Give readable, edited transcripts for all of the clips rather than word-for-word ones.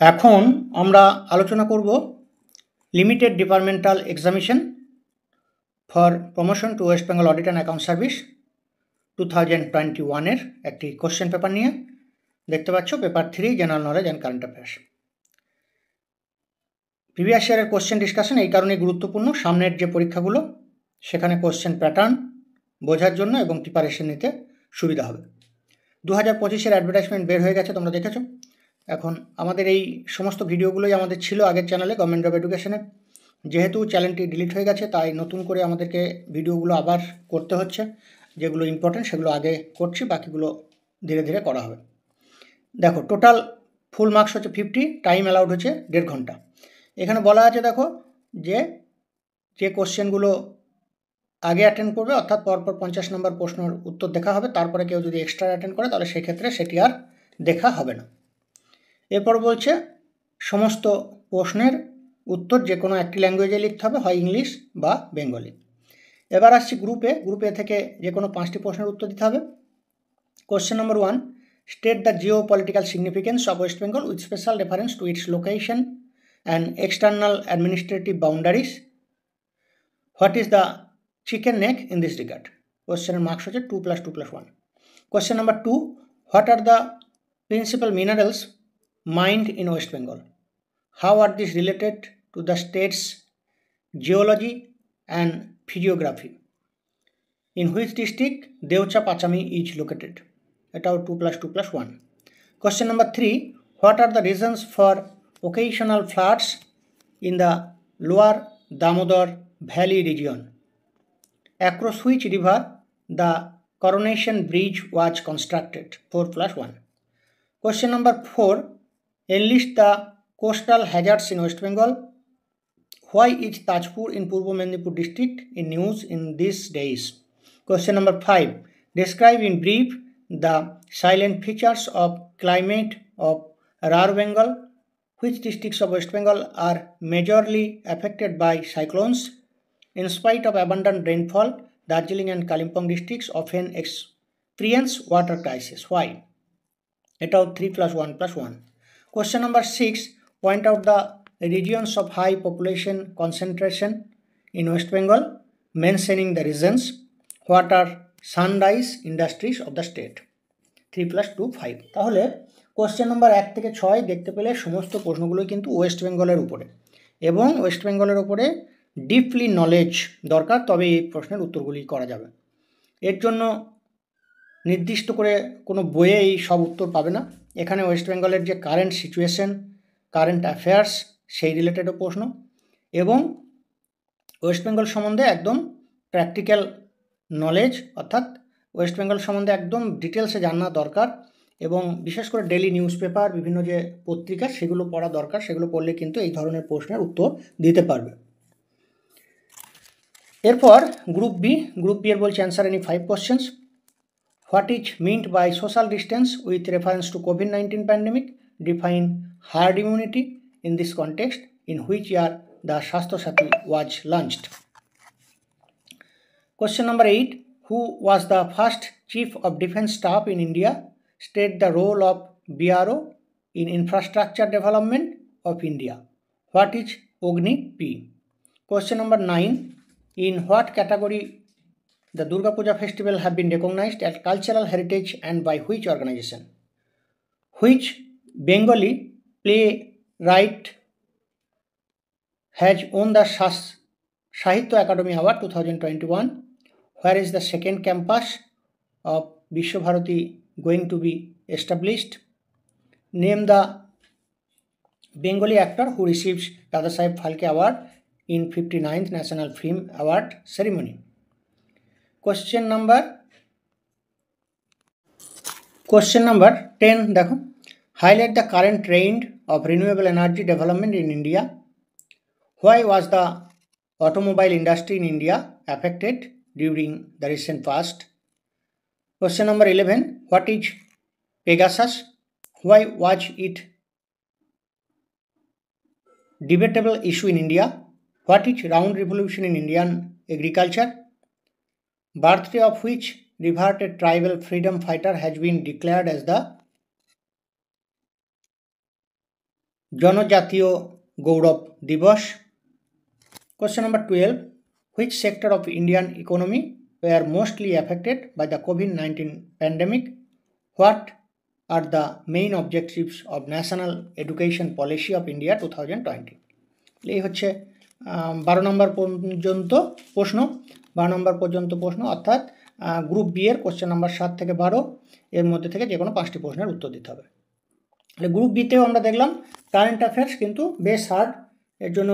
এখন আমরা আলোচনা করব limited departmental examination for promotion to West Bengal audit and account service 2021 একটি কোশ্চেন পেপার নিয়ে। দেখতে পাচ্ছ paper 3 general knowledge and current affairs. Previous ইয়ারের কোশ্চেন ডিসকাশন এই কারণে গুরুত্বপূর্ণ, সামনের যে পরীক্ষাগুলো সেখানে কোশ্চেন প্যাটার্ন বোঝার জন্য এবং প্রিপারেশন নিতে সুবিধা হবে। 2025-এর অ্যাডভার্টাইজমেন্ট বের হয়ে গেছে, তোমরা দেখেছো। এখন আমাদের এই সমস্ত ভিডিওগুলোই আমাদের ছিল আগের চ্যানেলে গভর্নমেন্ট জব এডুকেশনে। যেহেতু চ্যানেলটি ডিলিট হয়ে গেছে তাই নতুন করে আমাদেরকে ভিডিওগুলো আবার করতে হচ্ছে। যেগুলো ইম্পর্টেন্ট সেগুলো আগে করছি, বাকিগুলো ধীরে ধীরে করা হবে। দেখো, টোটাল ফুল মার্কস হচ্ছে 50, টাইম অ্যালাউড হচ্ছে 1.5 ঘন্টা। এখানে বলা আছে দেখো যে কোশ্চেনগুলো আগে অ্যাটেন্ড করবে, অর্থাৎ পরপর 50 নম্বর প্রশ্নের উত্তর দেখা হবে, তারপরে কেউ যদি এক্সট্রা অ্যাটেন্ড করে তাহলে সেক্ষেত্রে সেটি আর দেখা হবে না। এরপর বলছে সমস্ত প্রশ্নের উত্তর যে কোনো একটি ল্যাঙ্গুয়েজে লিখতে হবে, হয় ইংলিশ বা বেঙ্গলি। এবার আসছি গ্রুপে থেকে যে কোনো 5টি প্রশ্নের উত্তর দিতে হবে। Question number 1, state the Jio political significance of West Bengal with special reference to its location and external administrative boundaries. What is the chicken neck in this regard? কোশ্চেনের মার্কস হচ্ছে 2+2+1। Question number 2, what are the principal minerals mined in West Bengal? How are these related to the state's geology and physiography? In which district Deucha Pachami is located? এটাও 2+2+1. Question number 3, what are the reasons for occasional floods in the lower Damodar Valley region? Across which river the Coronation Bridge was constructed? 4+1. Question number 4, enlist the coastal hazards in West Bengal. Why is Tajpur in Purbo Mendipur district in news in these days? Question number 5, describe in brief the silent features of climate of Rar Bengal. Which districts of West Bengal are majorly affected by cyclones? In spite of abundant rainfall, Darjeeling and Kalimpong districts often experience water crisis. Why? এটাও 3+1+1. Question number 6, point out the regions of high population concentration in West Bengal, mentioning the reasons. What are sunrise industries of the state? 3+2+5. তাহলে question number 1 থেকে 6 দেখতে পেলে সমস্ত প্রশ্নগুলোই কিন্তু West বেঙ্গলের উপরে, এবং ওয়েস্ট বেঙ্গলের উপরে ডিপলি নলেজ দরকার, তবে এই প্রশ্নের উত্তরগুলি করা যাবে। এর জন্য নির্দিষ্ট করে কোনো বইয়ে এই সব উত্তর পাবে না। এখানে ওয়েস্ট বেঙ্গলের যে কারেন্ট সিচুয়েশন, কারেন্ট অ্যাফেয়ার্স, সেই রিলেটেডও প্রশ্ন, এবং ওয়েস্ট বেঙ্গল সম্বন্ধে একদম প্র্যাকটিক্যাল নলেজ, অর্থাৎ ওয়েস্ট বেঙ্গল সম্বন্ধে একদম ডিটেলসে জানা দরকার, এবং বিশেষ করে ডেইলি নিউজ পেপার, বিভিন্ন যে পত্রিকা সেগুলো পড়া দরকার। সেগুলো পড়লে কিন্তু এই ধরনের প্রশ্নের উত্তর দিতে পারবে। এরপর গ্রুপ বি এর বলছে answer any 5 questions. What is meant by social distance with reference to COVID-19 pandemic? Define herd immunity in this context. In which year the Shastro Sati was launched? Question number 8, who was the first Chief of Defence Staff in India? State the role of BRO in infrastructure development of India. What is Ogni-P? Question number 9, in what category the Durga Puja festival have been recognized as cultural heritage and by which organization? Which Bengali playwright has won the Sahitya Academy Award 2021? Where is the second campus of Vishwabharati going to be established? Name the Bengali actor who receives Dada Saheb Phalke Award in 59th National Film Award ceremony. Question number 10 দেখো, highlight the current trend of renewable energy development in India. Why was the automobile industry in India affected during the recent past? Question number 11, what is Pegasus? Why was it debatable issue in India? What is round revolution in Indian agriculture? Birthday of which reverted tribal freedom fighter has been declared as the জনজাতীয় গৌরব দিবস। Question number 12, which sector of Indian economy were mostly affected by the কোভিড-19 pandemic, what are the main objectives of National Education Policy of India 2020। এই হচ্ছে 12 নম্বর পর্যন্ত প্রশ্ন, 12 নম্বর পর্যন্ত প্রশ্ন, অর্থাৎ গ্রুপ বি এর কোশ্চেন নাম্বার 7 থেকে 12 এর মধ্যে থেকে যে কোনো 5টি প্রশ্নের উত্তর দিতে হবে। তাহলে গ্রুপ বিতেও আমরা দেখলাম কারেন্ট অ্যাফেয়ার্স কিন্তু বেশ হার্ড, এর জন্য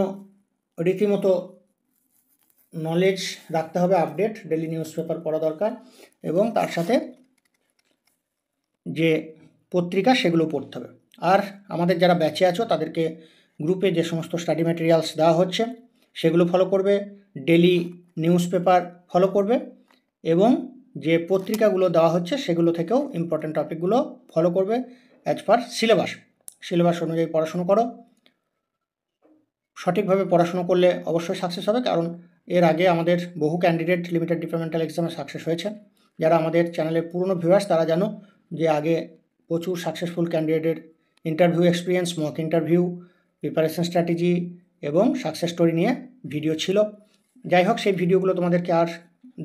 রীতিমতো নলেজ রাখতে হবে, আপডেট, ডেলি নিউজ পেপার পড়া দরকার, এবং তার সাথে যে পত্রিকা সেগুলো পড়তে হবে। আর আমাদের যারা ব্যাচে আছো তাদেরকে গ্রুপে যে সমস্ত স্টাডি ম্যাটেরিয়ালস দেওয়া হচ্ছে সেগুলো ফলো করবে, ডেলি নিউজ পেপার ফলো করবে, এবং যে পত্রিকাগুলো দেওয়া হচ্ছে সেগুলো থেকেও ইম্পর্টেন্ট টপিকগুলো ফলো করবে অ্যাজ পার সিলেবাস অনুযায়ী পড়াশুনো করো। সঠিকভাবে পড়াশুনো করলে অবশ্যই সাকসেস হবে, কারণ এর আগে আমাদের বহু ক্যান্ডিডেট লিমিটেড ডিপার্টমেন্টাল এক্সামে সাকসেস হয়েছে। যারা আমাদের চ্যানেলের পুরনো ভিউয়ার্স তারা জানো যে আগে প্রচুর সাকসেসফুল ক্যান্ডিডেটের interview experience, mock interview, preparation strategy এবং সাকসেস স্টোরি নিয়ে ভিডিও ছিল। যাই হোক, সেই ভিডিওগুলো তোমাদেরকে আর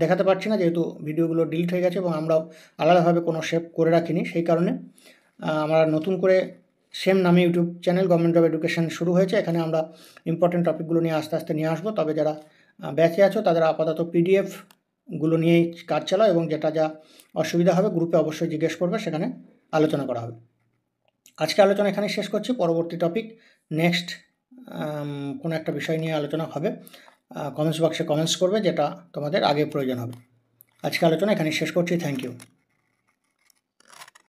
দেখাতে পারছি না, যেহেতু ভিডিওগুলো ডিলিট হয়ে গেছে এবং আমরাও আলাদাভাবে কোনো সেভ করে রাখিনি। সেই কারণে আমরা নতুন করে সেম নামে YouTube channel government job education শুরু হয়েছে। এখানে আমরা ইম্পর্টেন্ট টপিকগুলো নিয়ে আস্তে আস্তে নিয়ে আসবো। তবে যারা ব্যাচে আছো তাদের আপাতত পিডিএফগুলো নিয়েই কাজ চালাও, এবং যেটা যা অসুবিধা হবে গ্রুপে অবশ্যই জিজ্ঞেস করবে, সেখানে আলোচনা করা হবে। আজকে আলোচনা এখানে শেষ করছি। পরবর্তী টপিক নেক্সট কোনো একটা বিষয় নিয়ে আলোচনা হবে, কমেন্টস বক্সে কমেন্টস করবে যেটা তোমাদের আগে প্রয়োজন হবে। আজকে আলোচনা এখানে শেষ করছি। Thank you.